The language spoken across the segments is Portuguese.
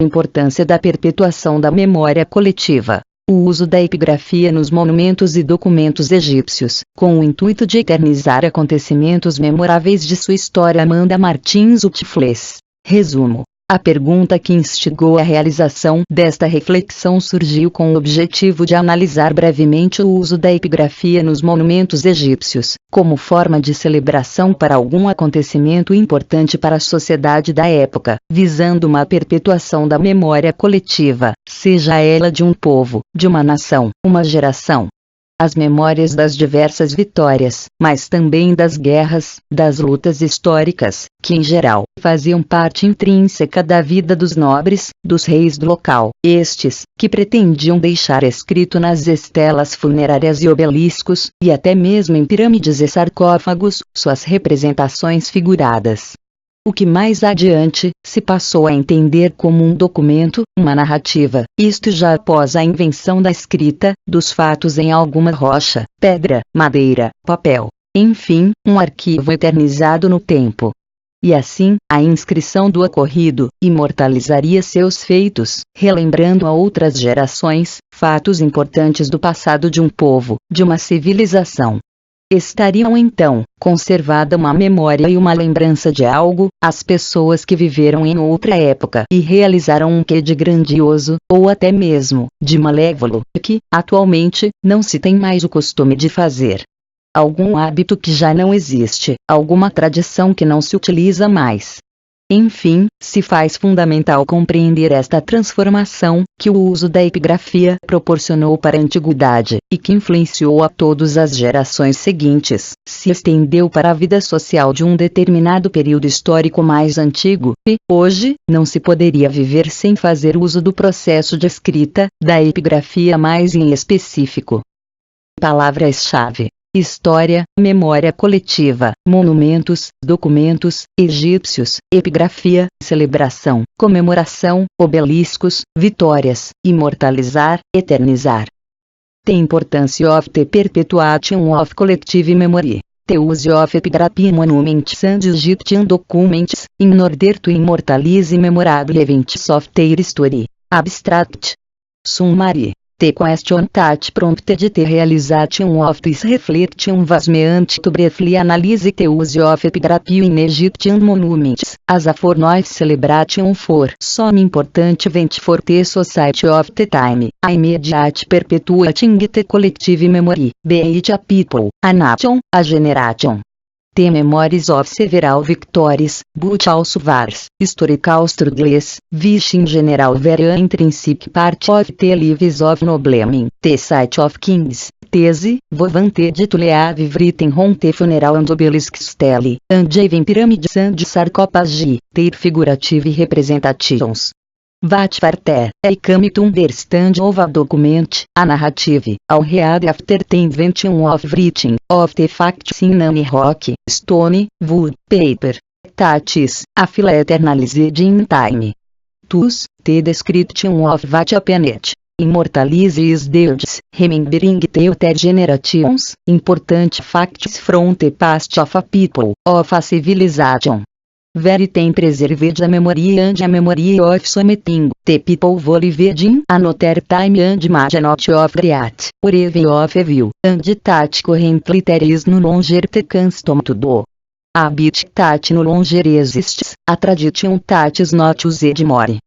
Importância da perpetuação da memória coletiva. O uso da epigrafia nos monumentos e documentos egípcios, com o intuito de eternizar acontecimentos memoráveis de sua história. Amanda Martins Utfles. Resumo. A pergunta que instigou a realização desta reflexão surgiu com o objetivo de analisar brevemente o uso da epigrafia nos monumentos egípcios, como forma de celebração para algum acontecimento importante para a sociedade da época, visando uma perpetuação da memória coletiva, seja ela de um povo, de uma nação, uma geração. As memórias das diversas vitórias, mas também das guerras, das lutas históricas, que em geral, faziam parte intrínseca da vida dos nobres, dos reis do local, estes, que pretendiam deixar escrito nas estelas funerárias e obeliscos, e até mesmo em pirâmides e sarcófagos, suas representações figuradas. O que mais adiante, se passou a entender como um documento, uma narrativa, isto já após a invenção da escrita, dos fatos em alguma rocha, pedra, madeira, papel, enfim, um arquivo eternizado no tempo. E assim, a inscrição do ocorrido, imortalizaria seus feitos, relembrando a outras gerações, fatos importantes do passado de um povo, de uma civilização. Estariam então, conservada uma memória e uma lembrança de algo, as pessoas que viveram em outra época e realizaram um quê de grandioso, ou até mesmo, de malévolo, que, atualmente, não se tem mais o costume de fazer. Algum hábito que já não existe, alguma tradição que não se utiliza mais. Enfim, se faz fundamental compreender esta transformação, que o uso da epigrafia proporcionou para a antiguidade, e que influenciou a todas as gerações seguintes, se estendeu para a vida social de um determinado período histórico mais antigo, e, hoje, não se poderia viver sem fazer uso do processo de escrita, da epigrafia mais em específico. Palavras-chave: história, memória coletiva, monumentos, documentos, egípcios, epigrafia, celebração, comemoração, obeliscos, vitórias, imortalizar, eternizar. The importance of the perpetuation of collective memory. The use of epigraphy monuments and Egyptian documents, in order to immortalize memorable events of their history. Abstract. Summary. The question that prompted the realization of this reflection was meant to briefly analyze the use of epigraphy in Egyptian monuments, as a form of celebration for some important event for the society of the time, aimed at perpetuating the collective memory, be it a people, a nation, a generation. The memories of several victories, but also wars, historical struggles, which in general were an intrinsic part of the lives of noblemen, the sight of kings, these, wanted to leave written on the funeral and obelisk stele, and even pyramids and sarcophagi, their figurative representations. What further, I come to understand of a document, a narrative, all read after the invention of writing, of the facts in any rock, stone, wood, paper, that is, a file eternalized in time. Thus, the description of what happened immortalizes the words, remembering the other generations, important facts from the past of a people, of a civilization. Very tem preserved a memory and a memory of something, the people lived in another time and made not of that, or even of evil, and that currently there is no longer the custom to do. A habit that no longer exists, a tradition that is not used more.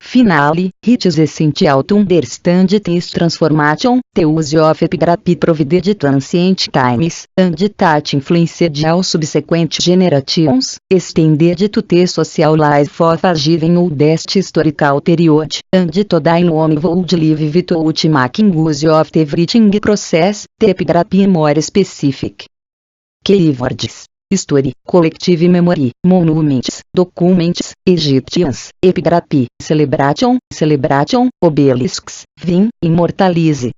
Finally, it is essential to understand this transformation, the use of epigraphy provided to ancient times, and that influenced all subsequent generations, extended to the social life of a given old historical period, and to die long would live without making use of the writing process, the epigraphy more specific. Keywords: history, collective memory, monuments, documents, Egyptians, epigraphy, celebration, obelisks, immortalize,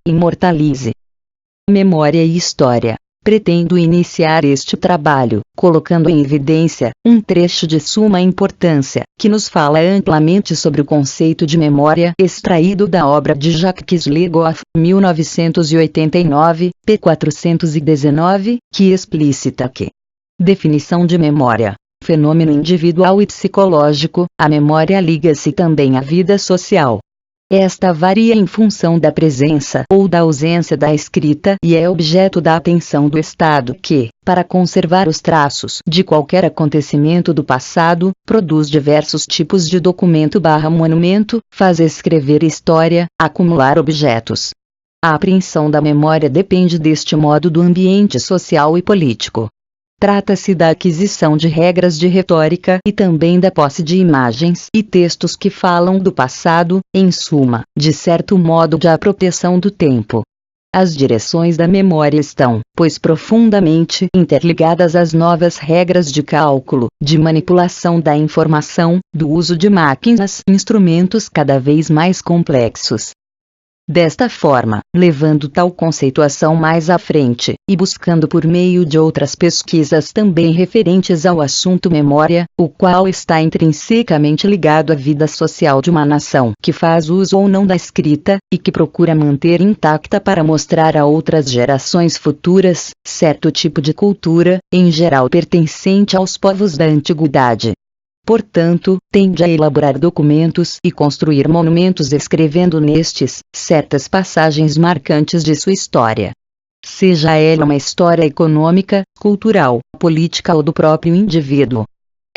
memória e história. Pretendo iniciar este trabalho, colocando em evidência, um trecho de suma importância, que nos fala amplamente sobre o conceito de memória extraído da obra de Jacques Le Goff, 1989, p. 419, que explicita que definição de memória. fenômeno individual e psicológico, a memória liga-se também à vida social. Esta varia em função da presença ou da ausência da escrita e é objeto da atenção do Estado que, para conservar os traços de qualquer acontecimento do passado, produz diversos tipos de documento/monumento, faz escrever história, acumular objetos. A apreensão da memória depende deste modo do ambiente social e político. Trata-se da aquisição de regras de retórica e também da posse de imagens e textos que falam do passado, em suma, de certo modo de apropriação do tempo. As direções da memória estão, pois, profundamente interligadas às novas regras de cálculo, de manipulação da informação, do uso de máquinas e instrumentos cada vez mais complexos. Desta forma, levando tal conceituação mais à frente, e buscando por meio de outras pesquisas também referentes ao assunto memória, o qual está intrinsecamente ligado à vida social de uma nação que faz uso ou não da escrita, e que procura manter intacta para mostrar a outras gerações futuras, certo tipo de cultura, em geral pertencente aos povos da antiguidade. Portanto, tende a elaborar documentos e construir monumentos escrevendo nestes, certas passagens marcantes de sua história. Seja ela uma história econômica, cultural, política ou do próprio indivíduo.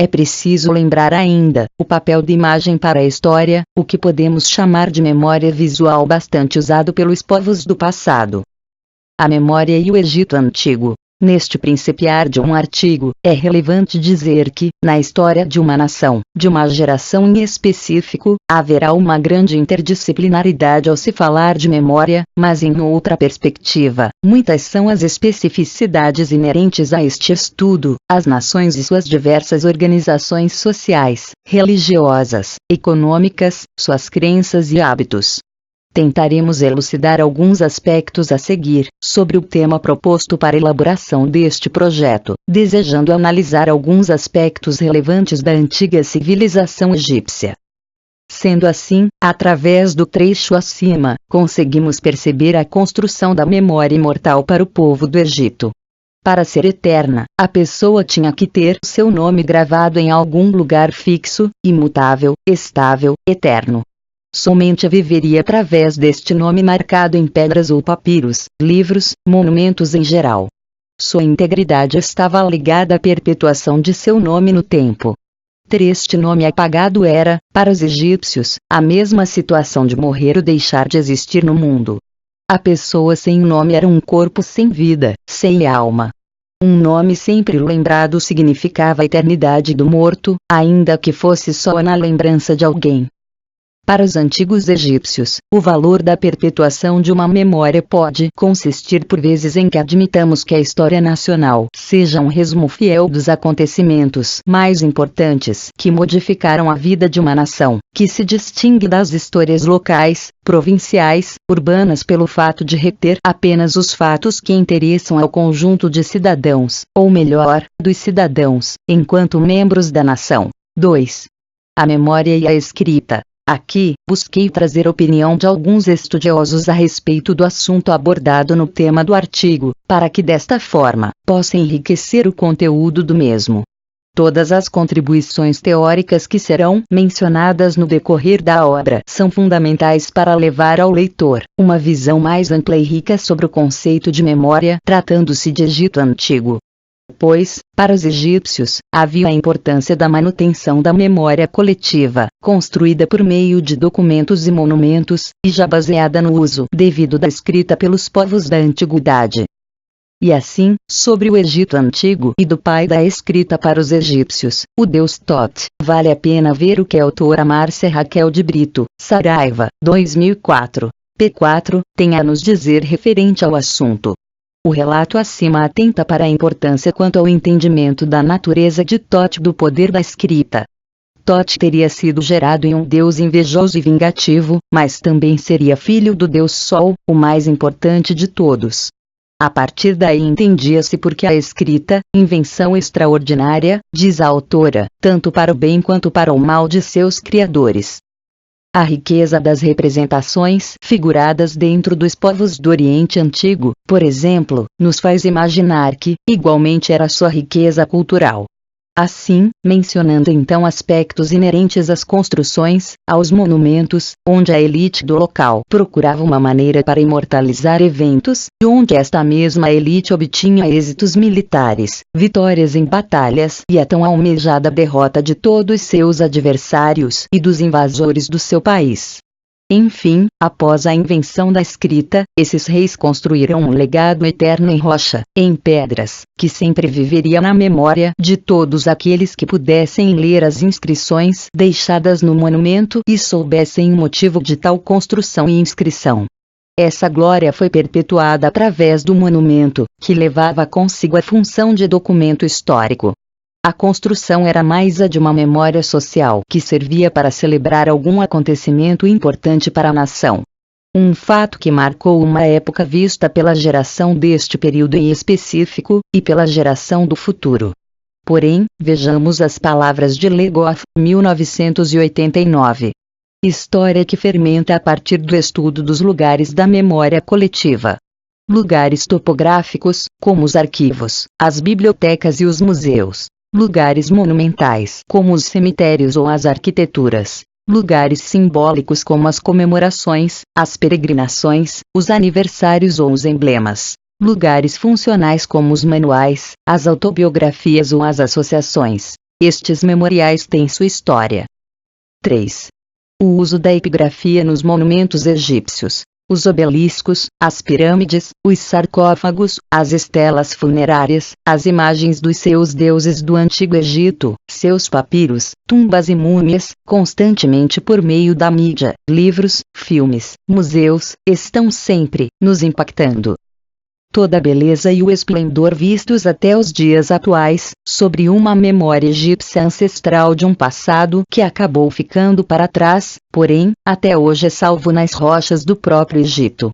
É preciso lembrar ainda, o papel da imagem para a história, o que podemos chamar de memória visual bastante usado pelos povos do passado. A memória e o Egito Antigo. Neste principiar de um artigo, é relevante dizer que, na história de uma nação, de uma geração em específico, haverá uma grande interdisciplinaridade ao se falar de memória, mas em outra perspectiva, muitas são as especificidades inerentes a este estudo, as nações e suas diversas organizações sociais, religiosas, econômicas, suas crenças e hábitos. Tentaremos elucidar alguns aspectos a seguir, sobre o tema proposto para a elaboração deste projeto, desejando analisar alguns aspectos relevantes da antiga civilização egípcia. Sendo assim, através do trecho acima, conseguimos perceber a construção da memória imortal para o povo do Egito. Para ser eterna, a pessoa tinha que ter seu nome gravado em algum lugar fixo, imutável, estável, eterno. Somente viveria através deste nome marcado em pedras ou papiros, livros, monumentos em geral. Sua integridade estava ligada à perpetuação de seu nome no tempo. Ter este nome apagado era, para os egípcios, a mesma situação de morrer ou deixar de existir no mundo. A pessoa sem nome era um corpo sem vida, sem alma. Um nome sempre lembrado significava a eternidade do morto, ainda que fosse só na lembrança de alguém. Para os antigos egípcios, o valor da perpetuação de uma memória pode consistir por vezes em que admitamos que a história nacional seja um resumo fiel dos acontecimentos mais importantes que modificaram a vida de uma nação, que se distingue das histórias locais, provinciais, urbanas pelo fato de reter apenas os fatos que interessam ao conjunto de cidadãos, ou melhor, dos cidadãos, enquanto membros da nação. 2. A memória e a escrita. Aqui, busquei trazer a opinião de alguns estudiosos a respeito do assunto abordado no tema do artigo, para que desta forma, possa enriquecer o conteúdo do mesmo. Todas as contribuições teóricas que serão mencionadas no decorrer da obra são fundamentais para levar ao leitor uma visão mais ampla e rica sobre o conceito de memória, tratando-se de Egito Antigo. Pois, para os egípcios, havia a importância da manutenção da memória coletiva, construída por meio de documentos e monumentos, e já baseada no uso devido da escrita pelos povos da antiguidade. E assim, sobre o Egito Antigo e do pai da escrita para os egípcios, o deus Thoth, vale a pena ver o que a autora Márcia Raquel de Brito, Saraiva, 2004, p4, tem a nos dizer referente ao assunto. O relato acima atenta para a importância quanto ao entendimento da natureza de Thoth do poder da escrita. Thoth teria sido gerado em um deus invejoso e vingativo, mas também seria filho do deus Sol, o mais importante de todos. A partir daí entendia-se porque a escrita, invenção extraordinária, diz a autora, tanto para o bem quanto para o mal de seus criadores. A riqueza das representações figuradas dentro dos povos do Oriente Antigo, por exemplo, nos faz imaginar que, igualmente era sua riqueza cultural. Assim, mencionando então aspectos inerentes às construções, aos monumentos, onde a elite do local procurava uma maneira para imortalizar eventos, e onde esta mesma elite obtinha êxitos militares, vitórias em batalhas e a tão almejada derrota de todos seus adversários e dos invasores do seu país. Enfim, após a invenção da escrita, esses reis construíram um legado eterno em rocha, em pedras, que sempre viveria na memória de todos aqueles que pudessem ler as inscrições deixadas no monumento e soubessem o motivo de tal construção e inscrição. Essa glória foi perpetuada através do monumento, que levava consigo a função de documento histórico. A construção era mais a de uma memória social que servia para celebrar algum acontecimento importante para a nação. Um fato que marcou uma época vista pela geração deste período em específico, e pela geração do futuro. Porém, vejamos as palavras de Le Goff, 1989. História que fermenta a partir do estudo dos lugares da memória coletiva. Lugares topográficos, como os arquivos, as bibliotecas e os museus. Lugares monumentais, como os cemitérios ou as arquiteturas. Lugares simbólicos como as comemorações, as peregrinações, os aniversários ou os emblemas. Lugares funcionais como os manuais, as autobiografias ou as associações. Estes memoriais têm sua história. 3. O uso da epigrafia nos monumentos egípcios. Os obeliscos, as pirâmides, os sarcófagos, as estelas funerárias, as imagens dos seus deuses do Antigo Egito, seus papiros, tumbas e múmias, constantemente por meio da mídia, livros, filmes, museus, estão sempre nos impactando. Toda a beleza e o esplendor vistos até os dias atuais, sobre uma memória egípcia ancestral de um passado que acabou ficando para trás, porém, até hoje é salvo nas rochas do próprio Egito.